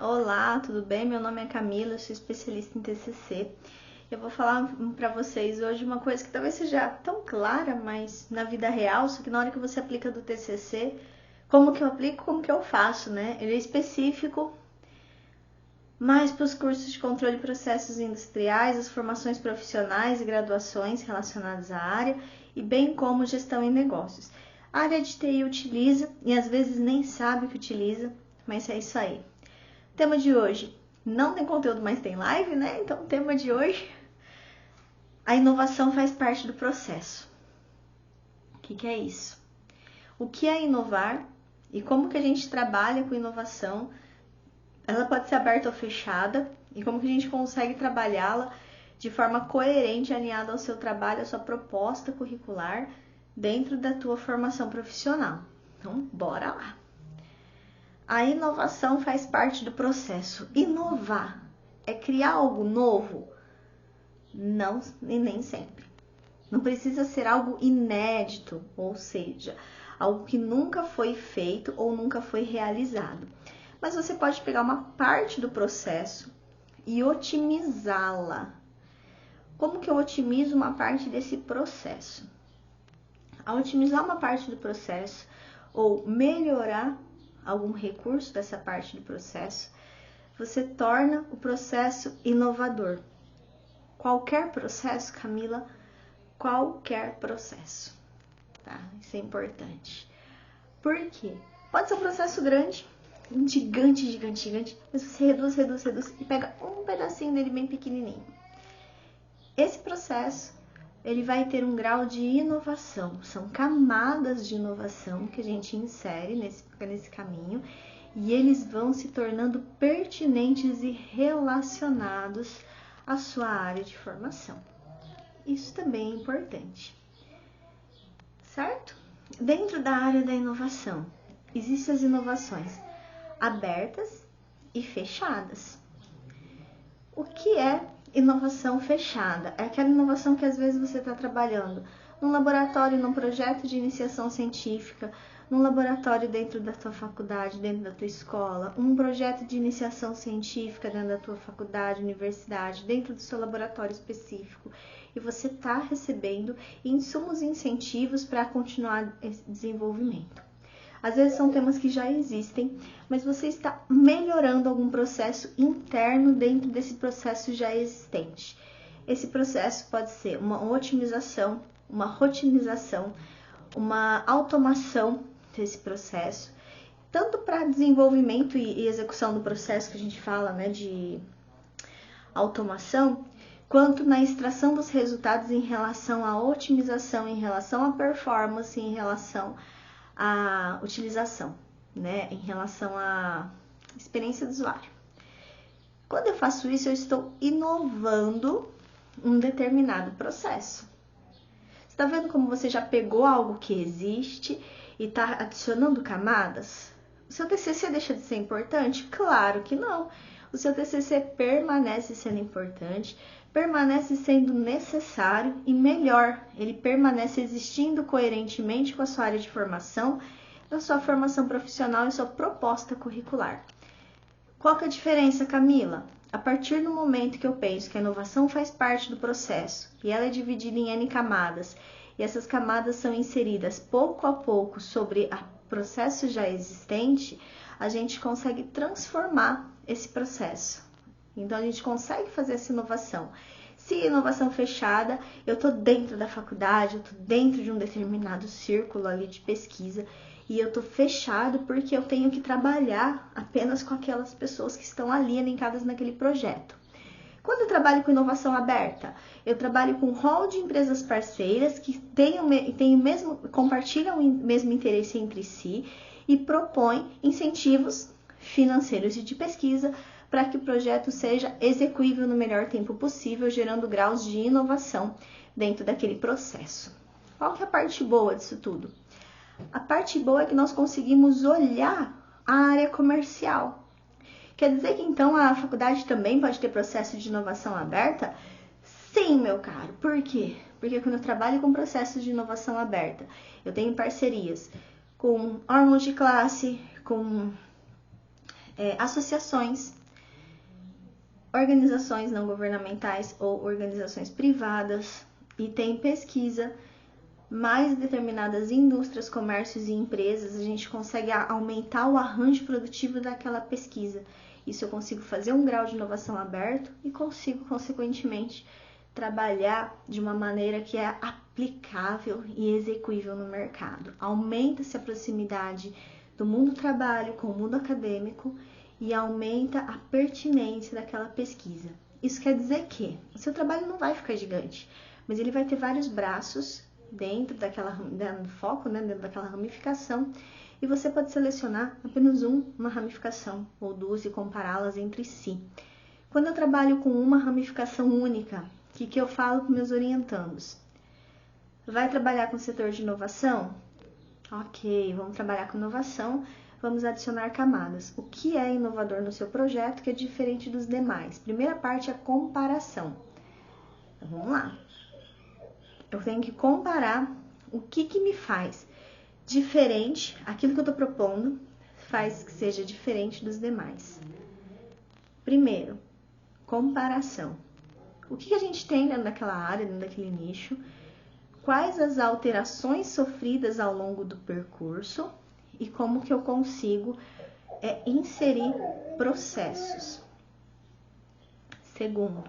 Olá, tudo bem? Meu nome é Camila, eu sou especialista em TCC. Eu vou falar para vocês hoje uma coisa que talvez seja tão clara, mas na vida real, só que na hora que você aplica do TCC, como que eu aplico, como que eu faço, né? Ele é específico mais para os cursos de controle de processos industriais, as formações profissionais e graduações relacionadas à área, e bem como gestão em negócios. A área de TI utiliza e às vezes nem sabe que utiliza, mas é isso aí. Tema de hoje, não tem conteúdo, mas tem live, né? Então, o tema de hoje, a inovação faz parte do processo. O que é isso? O que é inovar e como que a gente trabalha com inovação? Ela pode ser aberta ou fechada e como que a gente consegue trabalhá-la de forma coerente, alinhada ao seu trabalho, à sua proposta curricular dentro da tua formação profissional. Então, bora lá! A inovação faz parte do processo. Inovar é criar algo novo? Não, e nem sempre. Não precisa ser algo inédito, ou seja, algo que nunca foi feito ou nunca foi realizado. Mas você pode pegar uma parte do processo e otimizá-la. Como que eu otimizo uma parte desse processo? Ao otimizar uma parte do processo ou melhorar algum recurso dessa parte do processo, você torna o processo inovador. Qualquer processo, Camila, qualquer processo, tá? Isso é importante. Por quê? Pode ser um processo grande, gigante, mas você reduz e pega um pedacinho dele bem pequenininho. Esse processo, ele vai ter um grau de inovação. São camadas de inovação que a gente insere nesse caminho e eles vão se tornando pertinentes e relacionados à sua área de formação. Isso também é importante, certo? Dentro da área da inovação, existem as inovações abertas e fechadas. O que é inovação fechada? É aquela inovação que às vezes você está trabalhando num laboratório, num projeto de iniciação científica, num laboratório dentro da tua faculdade, dentro da tua escola, um projeto de iniciação científica dentro da tua faculdade, universidade, dentro do seu laboratório específico, e você está recebendo insumos e incentivos para continuar esse desenvolvimento. Às vezes são temas que já existem, mas você está melhorando algum processo interno dentro desse processo já existente. Esse processo pode ser uma otimização, uma rotinização, uma automação desse processo, tanto para desenvolvimento e execução do processo que a gente fala, né, de automação, quanto na extração dos resultados em relação à otimização, em relação à performance, em relação à utilização, né, em relação à experiência do usuário. Quando eu faço isso, eu estou inovando um determinado processo. Você está vendo como você já pegou algo que existe e está adicionando camadas? O seu TCC deixa de ser importante? Claro que não. O seu TCC permanece sendo importante, permanece sendo necessário e melhor, ele permanece existindo coerentemente com a sua área de formação, a sua formação profissional e sua proposta curricular. Qual que é a diferença, Camila? A partir do momento que eu penso que a inovação faz parte do processo e ela é dividida em N camadas, e essas camadas são inseridas pouco a pouco sobre o processo já existente, a gente consegue transformar esse processo. Então, a gente consegue fazer essa inovação. Se inovação fechada, eu estou dentro da faculdade, eu estou dentro de um determinado círculo ali de pesquisa e eu estou fechado porque eu tenho que trabalhar apenas com aquelas pessoas que estão ali elencadas naquele projeto. Quando eu trabalho com inovação aberta, eu trabalho com um hall de empresas parceiras que compartilham o mesmo interesse entre si e propõem incentivos financeiros e de pesquisa para que o projeto seja execuível no melhor tempo possível, gerando graus de inovação dentro daquele processo. Qual que é a parte boa disso tudo? A parte boa é que nós conseguimos olhar a área comercial. Quer dizer que então a faculdade também pode ter processo de inovação aberta? Sim, meu caro. Por quê? Porque quando eu trabalho com processos de inovação aberta, eu tenho parcerias com órgãos de classe, com associações, organizações não governamentais ou organizações privadas, e tem pesquisa, mais determinadas indústrias, comércios e empresas, a gente consegue aumentar o arranjo produtivo daquela pesquisa. Isso eu consigo fazer um grau de inovação aberto e consigo, consequentemente, trabalhar de uma maneira que é aplicável e execuível no mercado. Aumenta-se a proximidade do mundo do trabalho com o mundo acadêmico e aumenta a pertinência daquela pesquisa. Isso quer dizer que o seu trabalho não vai ficar gigante, mas ele vai ter vários braços dentro daquela foco, né, dentro daquela ramificação, e você pode selecionar apenas uma ramificação ou duas e compará-las entre si. Quando eu trabalho com uma ramificação única, o que eu falo para meus orientandos? Vai trabalhar com o setor de inovação? Ok, vamos trabalhar com inovação, vamos adicionar camadas. O que é inovador no seu projeto que é diferente dos demais? Primeira parte é a comparação. Então, vamos lá. Eu tenho que comparar o que me faz diferente, aquilo que eu estou propondo faz que seja diferente dos demais. Primeiro, comparação. O que a gente tem dentro daquela área, dentro daquele nicho? Quais as alterações sofridas ao longo do percurso e como que eu consigo inserir processos. Segundo,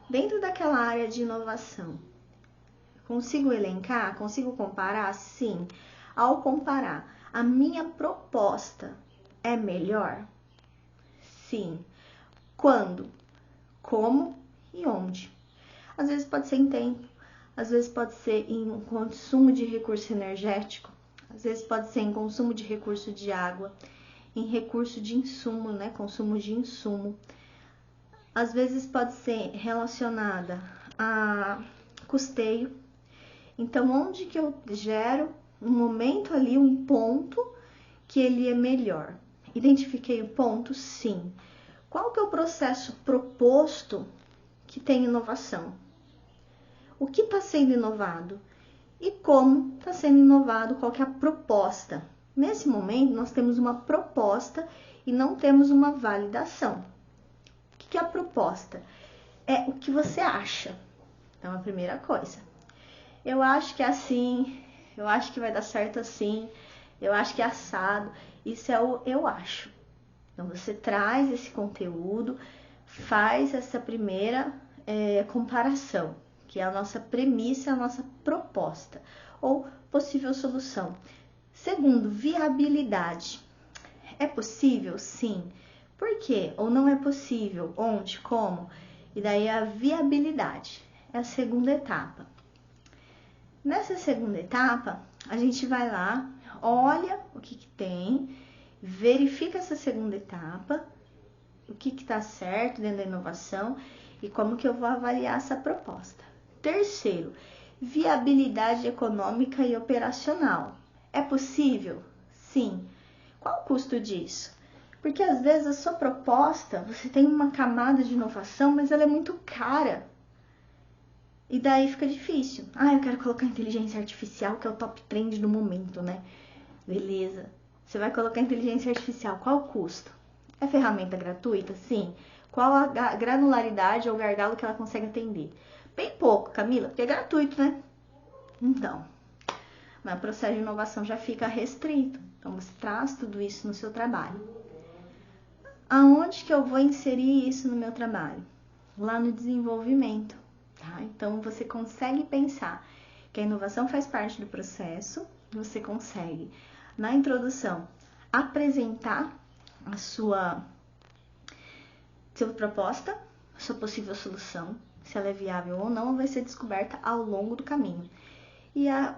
dentro daquela área de inovação, consigo elencar? Consigo comparar? Sim. Ao comparar, a minha proposta é melhor? Sim. Quando? Como e onde? Às vezes pode ser em tempo, às vezes pode ser em consumo de recurso energético, às vezes pode ser em consumo de recurso de água, em recurso de insumo, né? Consumo de insumo. Às vezes pode ser relacionada a custeio. Então, onde que eu gero um momento ali, um ponto que ele é melhor? Identifiquei o ponto? Sim. Qual que é o processo proposto que tem inovação? O que está sendo inovado? E como está sendo inovado? Qual que é a proposta? Nesse momento, nós temos uma proposta e não temos uma validação. O que é a proposta? É o que você acha. Então, a primeira coisa. Eu acho que é assim, eu acho que vai dar certo assim, eu acho que é assado. Isso é o eu acho. Então, você traz esse conteúdo, faz essa primeira comparação, que é a nossa premissa, a nossa proposta, ou possível solução. Segundo, viabilidade. É possível? Sim. Por quê? Ou não é possível? Onde? Como? E daí a viabilidade é a segunda etapa. Nessa segunda etapa, a gente vai lá, olha o que tem, verifica essa segunda etapa, o que está certo dentro da inovação e como que eu vou avaliar essa proposta. Terceiro, viabilidade econômica e operacional. É possível? Sim. Qual o custo disso? Porque às vezes a sua proposta, você tem uma camada de inovação, mas ela é muito cara. E daí fica difícil. Eu quero colocar inteligência artificial, que é o top trend do momento, né? Beleza. Você vai colocar inteligência artificial, qual o custo? É ferramenta gratuita? Sim. Qual a granularidade ou gargalo que ela consegue atender? Bem pouco, Camila, porque é gratuito, né? Então, mas o processo de inovação já fica restrito. Então, você traz tudo isso no seu trabalho. Aonde que eu vou inserir isso no meu trabalho? Lá no desenvolvimento. Tá? Então, você consegue pensar que a inovação faz parte do processo, você consegue, na introdução, apresentar a sua proposta, a sua possível solução, se ela é viável ou não, vai ser descoberta ao longo do caminho. E a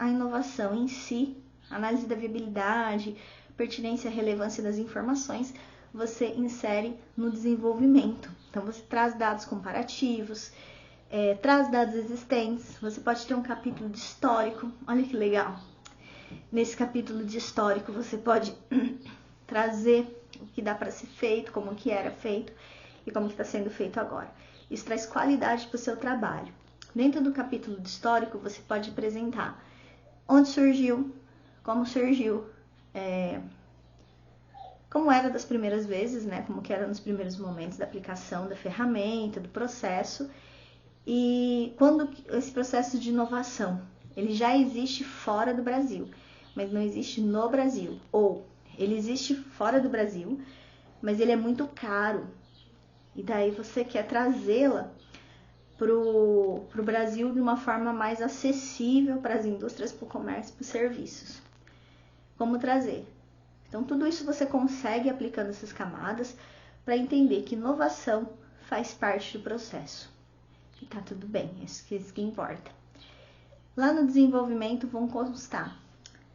inovação em si, análise da viabilidade, pertinência e relevância das informações, você insere no desenvolvimento. Então, você traz dados comparativos, traz dados existentes, você pode ter um capítulo de histórico, olha que legal. Nesse capítulo de histórico você pode trazer o que dá para ser feito, como que era feito e como que está sendo feito agora. Isso traz qualidade para o seu trabalho. Dentro do capítulo de histórico você pode apresentar onde surgiu, como surgiu, como era das primeiras vezes, né? Como que era nos primeiros momentos da aplicação da ferramenta, do processo. E quando esse processo de inovação, ele já existe fora do Brasil, mas não existe no Brasil. Ou ele existe fora do Brasil, mas ele é muito caro. E daí você quer trazê-la pro Brasil de uma forma mais acessível para as indústrias, para o comércio, para os serviços. Como trazer? Então, tudo isso você consegue aplicando essas camadas para entender que inovação faz parte do processo. E tá tudo bem, isso que importa. Lá no desenvolvimento vão constar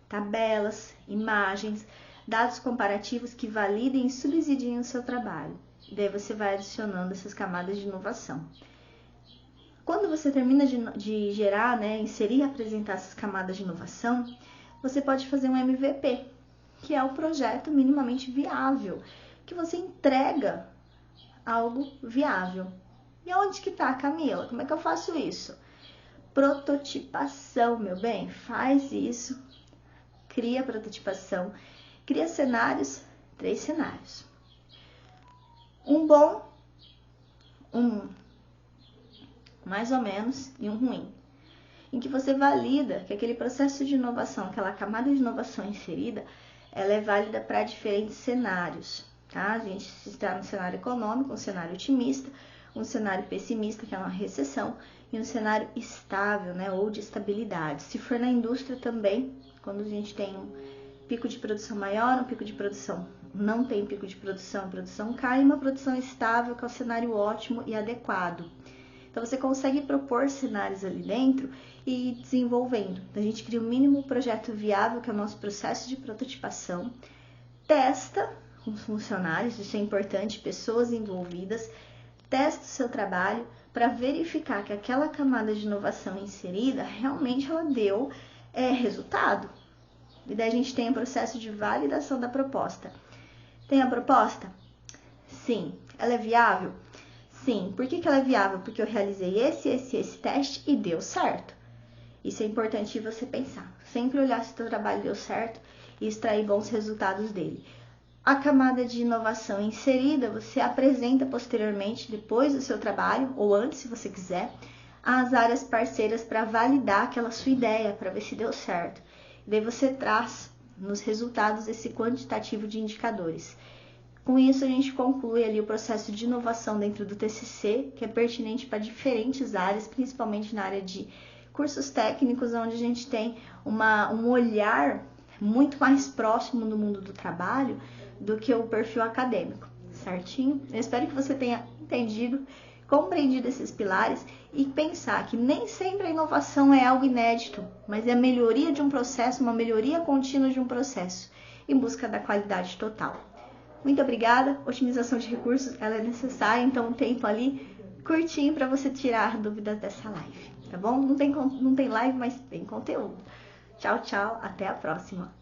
tabelas, imagens, dados comparativos que validem e subsidiem o seu trabalho. E daí você vai adicionando essas camadas de inovação. Quando você termina de gerar, né, inserir e apresentar essas camadas de inovação, você pode fazer um MVP, que é o projeto minimamente viável, que você entrega algo viável. E onde que tá, Camila? Como é que eu faço isso? Prototipação, meu bem, faz isso. Cria prototipação, cria cenários, 3 cenários. Um bom, um mais ou menos e um ruim. Em que você valida que aquele processo de inovação, aquela camada de inovação inserida, ela é válida para diferentes cenários, tá? A gente está no cenário econômico, um cenário otimista, um cenário pessimista, que é uma recessão, e um cenário estável, né, ou de estabilidade. Se for na indústria também, quando a gente tem um pico de produção maior, um pico de produção não tem pico de produção, a produção cai, e uma produção estável, que é o cenário ótimo e adequado. Então, você consegue propor cenários ali dentro e ir desenvolvendo. A gente cria o mínimo projeto viável, que é o nosso processo de prototipação, testa com os funcionários, isso é importante, pessoas envolvidas, testa o seu trabalho para verificar que aquela camada de inovação inserida realmente ela deu resultado. E daí a gente tem o processo de validação da proposta. Tem a proposta? Sim. Ela é viável? Sim. Por que ela é viável? Porque eu realizei esse teste e deu certo. Isso é importante você pensar. Sempre olhar se o seu trabalho deu certo e extrair bons resultados dele. A camada de inovação inserida, você apresenta posteriormente, depois do seu trabalho, ou antes, se você quiser, às áreas parceiras para validar aquela sua ideia, para ver se deu certo. E daí você traz nos resultados esse quantitativo de indicadores. Com isso, a gente conclui ali o processo de inovação dentro do TCC, que é pertinente para diferentes áreas, principalmente na área de cursos técnicos, onde a gente tem um olhar muito mais próximo do mundo do trabalho do que o perfil acadêmico, certinho? Eu espero que você tenha entendido, compreendido esses pilares e pensar que nem sempre a inovação é algo inédito, mas é a melhoria de um processo, uma melhoria contínua de um processo, em busca da qualidade total. Muito obrigada, otimização de recursos, ela é necessária, então um tempo ali curtinho para você tirar dúvidas dessa live, tá bom? Não tem live, mas tem conteúdo. Tchau, tchau, até a próxima.